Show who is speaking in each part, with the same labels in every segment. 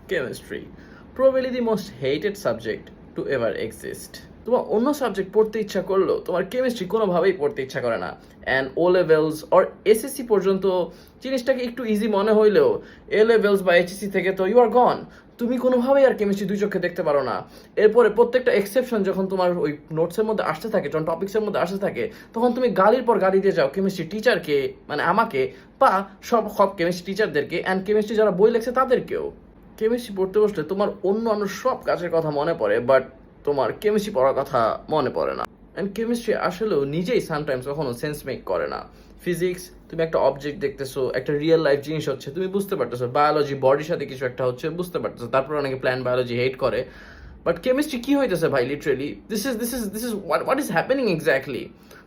Speaker 1: Chemistry, probably the most hated subject to ever exist. তোমার অন্য subject পড়তে ইচ্ছা করলেও তোমার কেমিস্ট্রি কোনোভাবেই পড়তে ইচ্ছা করে না। And O levels or SSC পর্যন্ত জিনিসটাকে একটু ইজি মনে হইলেও এ লেভেলস বা এইচএসসি থেকে তো ইউ আর গন। তুমি কোনোভাবেই আর কেমিস্ট্রি দুই চোখে দেখতে পারো না। এরপরে প্রত্যেকটা এক্সেপশন যখন তোমার ওই নোটসের মধ্যে আসতে থাকে, যখন টপিক্সের মধ্যে আসতে থাকে, তখন তুমি গালির পর গালি দিয়ে যাও কেমিস্ট্রি টিচারকে, মানে আমাকে, বা সব সব কেমিস্ট্রি টিচারদেরকে, অ্যান্ড কেমিস্ট্রি যারা বই লেখছে তাদেরকেও। কেমিস্ট্রি পড়তে বসলে তোমার অন্য সব কাজের কথা মনে পড়ে, বাট তোমার কেমিস্ট্রি পড়ার কথা মনে পড়ে না। অ্যান্ড কেমিস্ট্রি আসলেও নিজেই সামটাইমস কখনো সেন্স মেক করে না। ফিজিক্স, তুমি একটা অবজেক্ট দেখতেছো, একটা রিয়েল লাইফ জিনিস হচ্ছে, তুমি বুঝতে পারতেছো। বায়োলজি, বডির সাথে কিছু একটা হচ্ছে, বুঝতে পারতেছো। তারপর অনেকে প্ল্যান বায়োলজি হেট করে। বাট কেমিস্ট্রি কি হইতেছে ভাই? Literally this is what is happening exactly.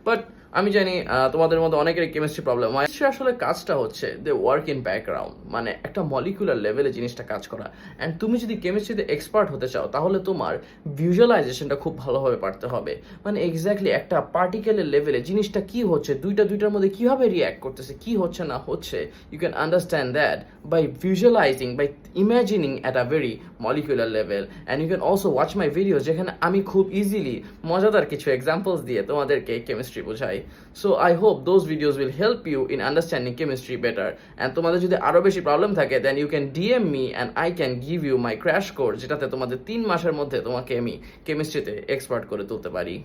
Speaker 1: But আমি জানি তোমাদের মধ্যে অনেকেরই কেমিস্ট্রি প্রবলেম হয়। আসলে কাজটা হচ্ছে দে ওয়ার্ক ইন ব্যাকগ্রাউন্ড, মানে একটা মলিকুলার লেভেলে জিনিসটা কাজ করা। অ্যান্ড তুমি যদি কেমিস্ট্রিতে এক্সপার্ট হতে চাও তাহলে তোমার ভিজুয়ালাইজেশনটা খুব ভালোভাবে পারতে হবে। মানে এক্স্যাক্টলি একটা পার্টিকেলের লেভেলে জিনিসটা কি হচ্ছে, দুইটার মধ্যে কিভাবে রিয়াক্ট করতেছে, কি হচ্ছে না হচ্ছে, you can understand that by visualizing, by imagining at a very molecular level. And you can also watch my video, যেখানে আমি খুব ইজিলি মজাদার কিছু এক্সাম্পলস দিয়ে তোমাদেরকে কেমিস্ট্রি বোঝাই। So I hope those videos will help you in understanding chemistry better. And তোমাদের যদি আরও বেশি প্রবলেম থাকে then you can DM me and I can give you my crash course, যেটাতে তোমাদের 3 মাসের মধ্যে তোমাকে আমি কেমিস্ট্রিতে এক্সপার্ট করে তুলতে পারি।